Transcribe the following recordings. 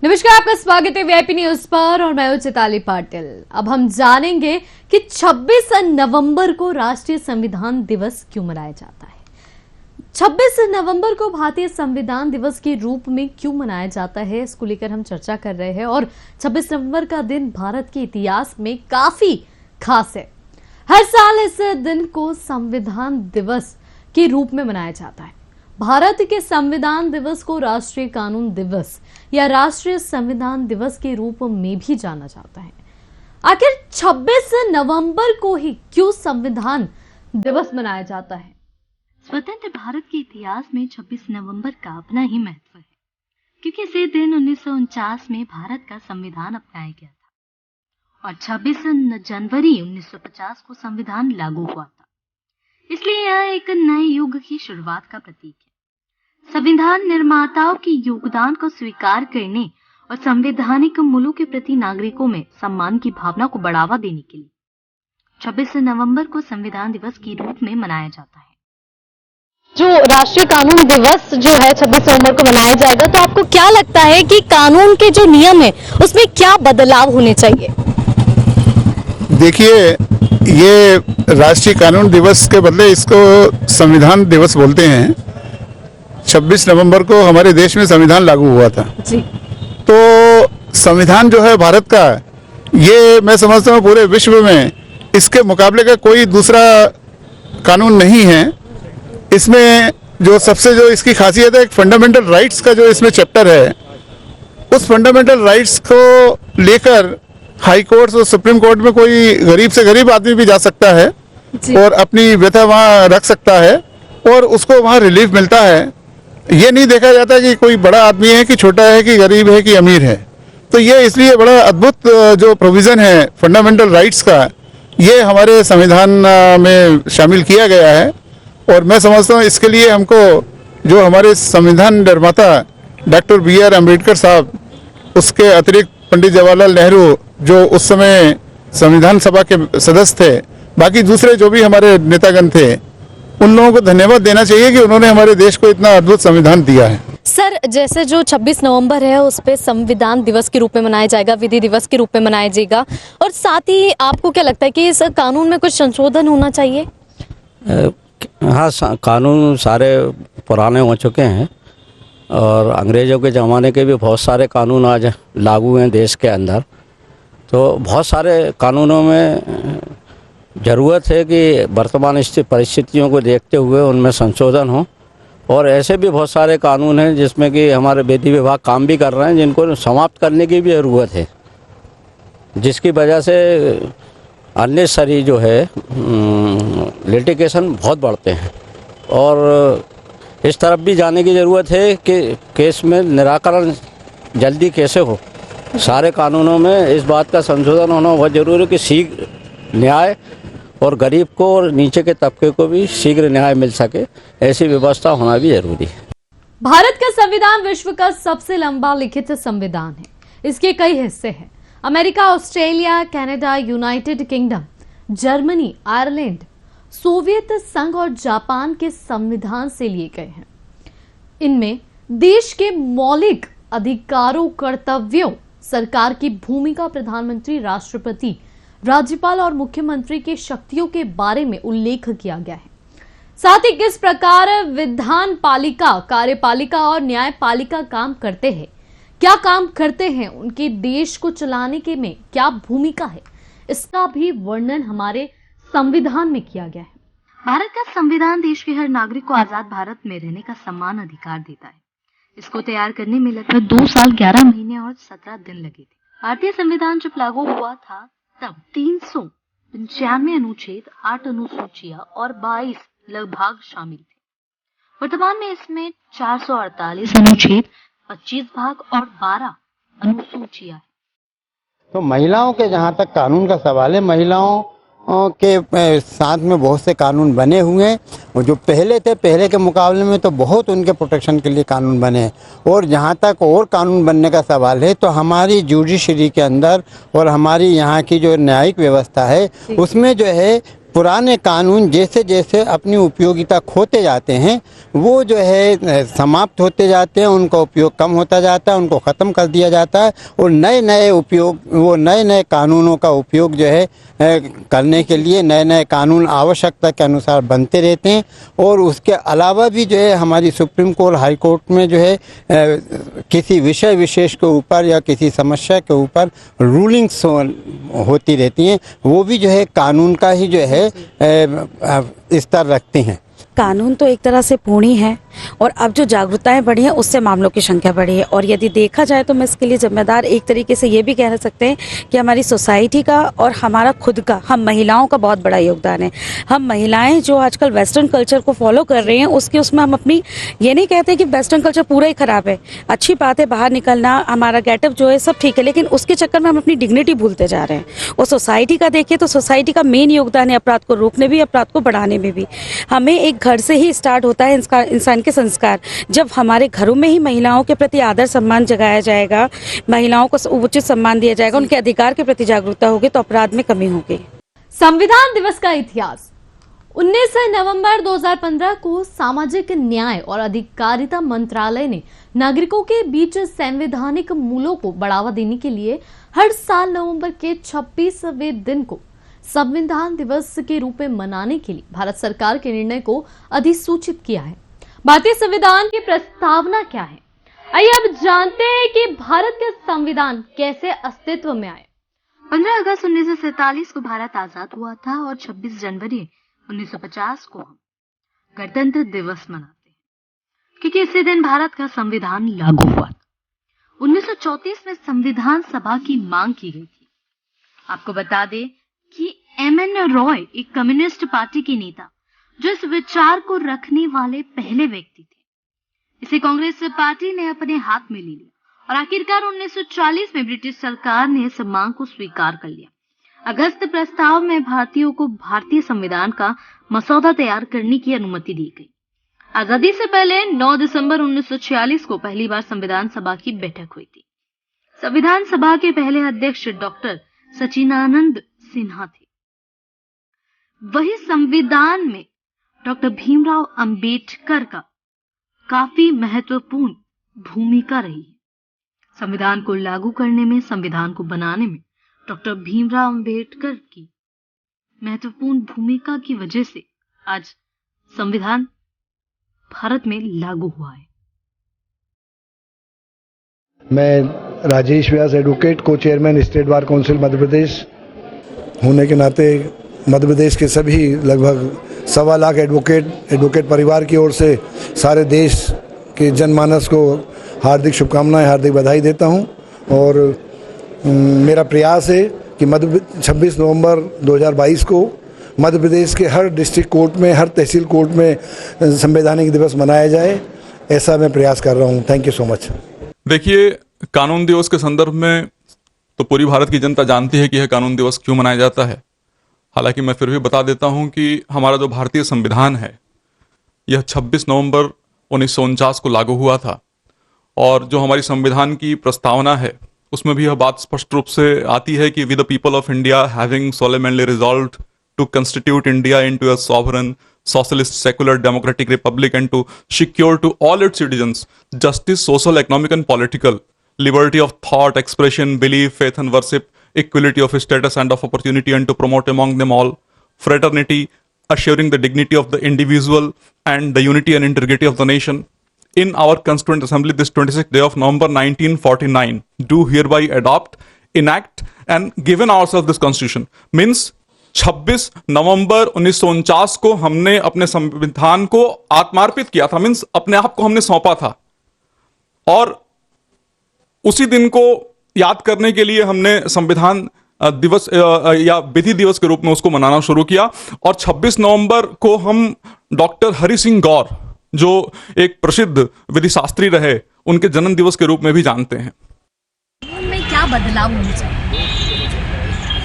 नमस्कार, आपका स्वागत है वीआईपी न्यूज पर और मैं हूं चिताली पाटिल। अब हम जानेंगे कि 26 नवंबर को राष्ट्रीय संविधान दिवस क्यों मनाया जाता है। 26 नवंबर को भारतीय संविधान दिवस के रूप में क्यों मनाया जाता है, इसको लेकर हम चर्चा कर रहे हैं। और 26 नवंबर का दिन भारत के इतिहास में काफी खास है। हर साल इस दिन को संविधान दिवस के रूप में मनाया जाता है। भारत के संविधान दिवस को राष्ट्रीय कानून दिवस या राष्ट्रीय संविधान दिवस के रूप में भी जाना जाता है। आखिर 26 नवंबर को ही क्यों संविधान दिवस मनाया जाता है? स्वतंत्र भारत के इतिहास में 26 नवंबर का अपना ही महत्व है, क्योंकि इसी दिन 1949 में भारत का संविधान अपनाया गया था और 26 जनवरी 1950 को संविधान लागू हुआ था। इसलिए यह एक नए युग की शुरुआत का प्रतीक है। संविधान निर्माताओं के योगदान को स्वीकार करने और संवैधानिक मूल्यों के प्रति नागरिकों में सम्मान की भावना को बढ़ावा देने के लिए 26 नवंबर को संविधान दिवस के रूप में मनाया जाता है। जो राष्ट्रीय कानून दिवस जो है 26 नवंबर को मनाया जाएगा, तो आपको क्या लगता है कि कानून के जो नियम है उसमें क्या बदलाव होने चाहिए? देखिए, ये राष्ट्रीय कानून दिवस के बदले इसको संविधान दिवस बोलते हैं। 26 नवंबर को हमारे देश में संविधान लागू हुआ था जी। तो संविधान जो है भारत का, ये मैं समझता हूँ पूरे विश्व में इसके मुकाबले का कोई दूसरा कानून नहीं है। इसमें जो सबसे जो इसकी खासियत है, एक फंडामेंटल राइट्स का जो इसमें चैप्टर है, उस फंडामेंटल राइट्स को लेकर हाई कोर्ट और सुप्रीम कोर्ट में कोई गरीब से गरीब आदमी भी जा सकता है और अपनी व्यथा वहाँ रख सकता है और उसको वहाँ रिलीफ मिलता है। ये नहीं देखा जाता कि कोई बड़ा आदमी है कि छोटा है कि गरीब है कि अमीर है। तो ये इसलिए बड़ा अद्भुत जो प्रोविज़न है फंडामेंटल राइट्स का, ये हमारे संविधान में शामिल किया गया है। और मैं समझता हूँ इसके लिए हमको जो हमारे संविधान निर्माता डॉक्टर B.R. अम्बेडकर साहब, उसके अतिरिक्त पंडित जवाहरलाल नेहरू जो उस समय संविधान सभा के सदस्य थे, बाकी दूसरे जो भी हमारे नेतागण थे, उन लोगों को धन्यवाद देना चाहिए कि उन्होंने हमारे देश को इतना अद्भुत संविधान दिया है। सर, जैसे जो 26 नवंबर है उस पे संविधान दिवस के रूप में मनाया जाएगा, विधि दिवस के रूप में मनाया जाएगा, और साथ ही आपको क्या लगता है कि इस कानून में कुछ संशोधन होना चाहिए? हाँ, कानून सारे पुराने हो चुके हैं और अंग्रेज़ों के ज़माने के भी बहुत सारे कानून आज लागू हैं देश के अंदर। तो बहुत सारे कानूनों में ज़रूरत है कि वर्तमान परिस्थितियों को देखते हुए उनमें संशोधन हो। और ऐसे भी बहुत सारे कानून हैं जिसमें कि हमारे विधि विभाग काम भी कर रहे हैं, जिनको समाप्त करने की भी ज़रूरत है, जिसकी वजह से अननेसेसरी जो है लिटिगेशन बहुत बढ़ते हैं। और इस तरफ भी जाने की ज़रूरत है कि केस में निराकरण जल्दी कैसे हो। सारे कानूनों में इस बात का संशोधन होना बहुत ज़रूरी है कि शीघ्र न्याय और गरीब को और नीचे के तबके को भी शीघ्र न्याय मिल सके, ऐसी व्यवस्था होना भी जरूरी है। भारत का संविधान विश्व का सबसे लंबा लिखित संविधान है। इसके कई हिस्से हैं। America, Australia, Canada, United kingdom, Germany, Ireland, Soviet संघ और जापान के संविधान से लिए गए हैं। इनमें देश के मौलिक अधिकारों, कर्तव्यों, सरकार की भूमिका, प्रधानमंत्री, राष्ट्रपति, राज्यपाल और मुख्यमंत्री की शक्तियों के बारे में उल्लेख किया गया है। साथ ही किस प्रकार विधान पालिका, कार्यपालिका और न्यायपालिका काम करते हैं, क्या काम करते हैं, उनके देश को चलाने के में क्या भूमिका है, इसका भी वर्णन हमारे संविधान में किया गया है। भारत का संविधान देश के हर नागरिक को आजाद भारत में रहने का समान अधिकार देता है। इसको तैयार करने में लगभग 2 साल 11 महीने और 17 दिन लगे थे। भारतीय संविधान जब लागू हुआ था तब 395 अनुच्छेद, 8 अनुसूचियां और 22 लगभग शामिल थे। वर्तमान में इसमें 448 अनुच्छेद, 25 भाग और 12 अनुसूचियां हैं। तो महिलाओं के जहाँ तक कानून का सवाल है, महिलाओं के साथ में बहुत से कानून बने हुए हैं और जो पहले थे, पहले के मुकाबले में तो बहुत उनके प्रोटेक्शन के लिए कानून बने। और जहाँ तक और कानून बनने का सवाल है, तो हमारी जुडिशरी के अंदर और हमारी यहाँ की जो न्यायिक व्यवस्था है, उसमें जो है पुराने कानून जैसे जैसे अपनी उपयोगिता खोते जाते हैं वो जो है समाप्त होते जाते हैं, उनका उपयोग कम होता जाता है, उनको ख़त्म कर दिया जाता है और नए नए कानूनों का उपयोग जो है करने के लिए नए नए कानून आवश्यकता के अनुसार बनते रहते हैं। और उसके अलावा भी जो है हमारी सुप्रीम कोर्ट, हाई कोर्ट में जो है किसी विषय विशेष के ऊपर या किसी समस्या के ऊपर रूलिंग्स होती रहती हैं, वो भी जो है कानून का ही जो है स्तर रखते हैं। कानून तो एक तरह से पूर्ण ही है और अब जो जागरूकताएं बढ़ी हैं उससे मामलों की संख्या बढ़ी है। और यदि देखा जाए तो मैं इसके लिए जिम्मेदार एक तरीके से ये भी कह सकते हैं कि हमारी सोसाइटी का और हमारा खुद का, हम महिलाओं का बहुत बड़ा योगदान है। हम महिलाएं जो आजकल वेस्टर्न कल्चर को फॉलो कर रहे हैं उसमें हम अपनी, ये नहीं कहते कि वेस्टर्न कल्चर पूरा ही खराब है, अच्छी बात है, बाहर निकलना, हमारा गेटअप जो है सब ठीक है, लेकिन उसके चक्कर में हम अपनी डिग्निटी भूलते जा रहे हैं। और सोसाइटी का देखिए तो सोसाइटी का मेन योगदान है अपराध को रोकने भी, अपराध को बढ़ाने में भी। हमें एक घर से ही स्टार्ट होता है इंसान के संस्कार। जब हमारे घरों में ही महिलाओं के प्रति आदर सम्मान जगाया जाएगा, महिलाओं को उचित सम्मान दिया जाएगा, उनके अधिकार के प्रति जागरूकता होगी तो अपराध में कमी होगी। संविधान दिवस का इतिहास। 19 नवंबर 2015 को सामाजिक न्याय और अधिकारिता मंत्रालय ने नागरिकों के बीच संवैधानिक मूल्यों को बढ़ावा देने के लिए हर साल नवंबर के 26वें दिन को संविधान दिवस के रूप में मनाने के लिए भारत सरकार के निर्णय को अधिसूचित किया है। भारतीय संविधान की प्रस्तावना क्या है, आइए अब जानते हैं कि भारत का संविधान कैसे अस्तित्व में आया। 15 अगस्त 1947 को भारत आजाद हुआ था और 26 जनवरी 1950 को हम गणतंत्र दिवस मनाते हैं, क्योंकि इसी दिन भारत का संविधान लागू हुआ था। 1934 में संविधान सभा की मांग की गई थी। आपको बता दें कि एम.एन. रॉय एक कम्युनिस्ट पार्टी के नेता जो इस विचार को रखने वाले पहले व्यक्ति थे। इसे कांग्रेस पार्टी ने अपने हाथ में ले लिया और आखिरकार 1940 में ब्रिटिश सरकार ने इस मांग को स्वीकार कर लिया। अगस्त प्रस्ताव में भारतीयों को भारतीय संविधान का मसौदा तैयार करने की अनुमति दी गई। आजादी से पहले 9 दिसंबर 1946 को पहली बार संविधान सभा की बैठक हुई थी। संविधान सभा के पहले अध्यक्ष डॉक्टर सचिदानंद सिन्हा थे। वही संविधान में डॉक्टर भीमराव अंबेडकर का काफी महत्वपूर्ण भूमिका रही है। संविधान को लागू करने में, संविधान को बनाने में डॉक्टर भीमराव अंबेडकर की महत्वपूर्ण भूमिका की वजह से आज संविधान भारत में लागू हुआ है। मैं राजेश व्यास एडवोकेट, को chairman state bar council Madhya Pradesh होने के नाते मध्य प्रदेश के सभी लगभग 1.25 लाख एडवोकेट परिवार की ओर से सारे देश के जनमानस को हार्दिक शुभकामनाएं, हार्दिक बधाई देता हूं। और मेरा प्रयास है कि 26 नवंबर 2022 को मध्य प्रदेश के हर डिस्ट्रिक्ट कोर्ट में, हर तहसील कोर्ट में संवैधानिक दिवस मनाया जाए, ऐसा मैं प्रयास कर रहा हूं। Thank you so much. देखिए, कानून दिवस के संदर्भ में तो पूरी भारत की जनता जानती है कि यह कानून दिवस क्यों मनाया जाता है। हालांकि मैं फिर भी बता देता हूं कि हमारा जो भारतीय संविधान है यह 26 नवंबर 1949 को लागू हुआ था और जो हमारी संविधान की प्रस्तावना है उसमें भी यह बात स्पष्ट रूप से आती है कि we the people of India having solemnly resolved to constitute India into a sovereign socialist secular democratic republic and to secure to all its citizens justice, social, economic and political liberty of thought, expression, belief, faith and worship, equality of status and of opportunity, and to promote among them all fraternity, assuring the dignity of the individual and the unity and integrity of the nation. In our Constituent Assembly this 26th day of November 1949 do hereby adopt, enact and given ourselves this constitution. Means 26 नवंबर 1949 को हमने अपने संविधान को आत्मार्पित किया था, means अपने आप को हमने सौंपा था और उसी दिन को याद करने के लिए हमने संविधान दिवस या विधि दिवस के रूप में उसको मनाना शुरू किया। और 26 नवंबर को हम डॉक्टर हरि सिंह गौर, जो एक प्रसिद्ध विधि शास्त्री रहे, उनके जन्म दिवस के रूप में भी जानते हैं। कानून में क्या बदलाव होने चाहिए?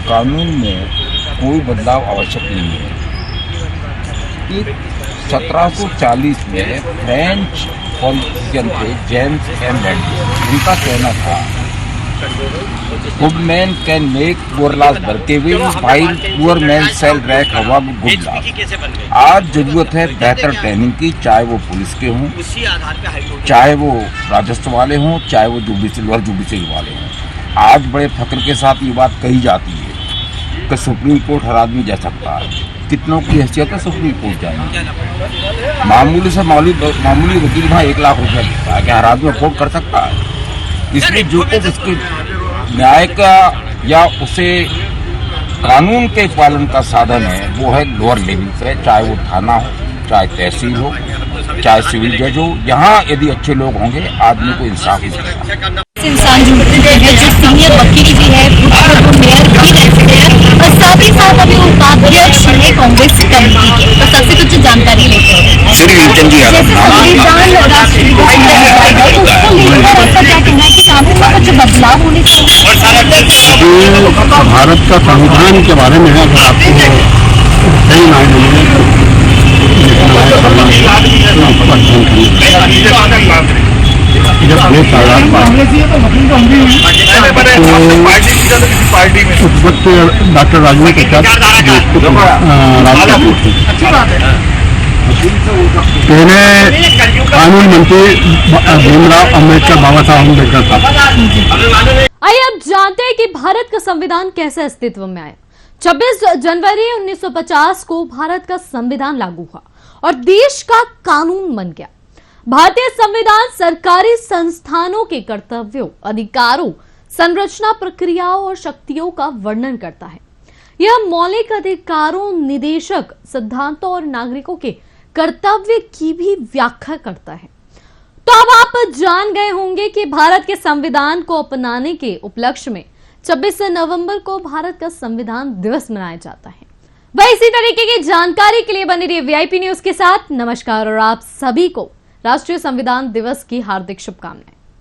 कानून में कोई बदलाव आवश्यक नहीं है। 1740 में फ्रेंच पॉलिटिशियन थे जेम्स एम वेंडी, उनका कहना था good man can make poor laws workable while poor man sell wreck हवा में गुड लॉस। आज जरूरत है बेहतर ट्रेनिंग की, चाहे वो पुलिस के हों, चाहे वो राजस्व वाले हों, चाहे वो जुडिशल वाले हों। आज बड़े फक्र के साथ ये बात कही जाती है कि सुप्रीम कोर्ट हर आदमी जा सकता है। कितनों की हैसियत है सुप्रीम कोर्ट जाएंगे? मामूली से मामूली वकील वहाँ 1 लाख रुपया लेता है, क्या हर आदमी अफोर्ड कर सकता है? इसलिए जो कुछ इसके न्याय का या उसे कानून के पालन का साधन है वो है लोअर लेवल से, चाहे वो थाना हो, चाहे तहसील हो, चाहे सिविल जज हो। यहाँ यदि अच्छे लोग होंगे आदमी को इंसाफ मिलेगा। इंसान जुड़ते हैं जो सीनियर वकील भी है, वो मेयर भी रहते हैं और साथ ही साथ अभी उपाध्यक्ष है कांग्रेस कमेटी के। तो सबसे कुछ जानकारी लेते हैं। जैसे संविधान राष्ट्र दिवस मनाया जाएगा तो उसको लेकर आपका क्या कहना है कि कानून में कुछ बदलाव होने चाहिए? भारत का संविधान के बारे में है, अगर आपको सही मायने में जब देश आजाद उस वक्त डॉक्टर राजेंद्र प्रसाद राष्ट्रपति पहले कानून मंत्री भीमराव अम्बेडकर, बाबा साहब अम्बेडकर साहब। आइए अब जानते हैं कि भारत का संविधान कैसे अस्तित्व में आया। 26 जनवरी 1950 को भारत का संविधान लागू हुआ और देश का कानून बन गया। भारतीय संविधान सरकारी संस्थानों के कर्तव्यों, अधिकारों, संरचना, प्रक्रियाओं और शक्तियों का वर्णन करता है। यह मौलिक अधिकारों, निदेशक सिद्धांतों और नागरिकों के कर्तव्य की भी व्याख्या करता है। तो अब आप जान गए होंगे कि भारत के संविधान को अपनाने के उपलक्ष्य में 26 नवंबर को भारत का संविधान दिवस मनाया जाता है। वह इसी तरीके की जानकारी के लिए बने रहिए वीआईपी न्यूज के साथ। नमस्कार और आप सभी को राष्ट्रीय संविधान दिवस की हार्दिक शुभकामनाएं।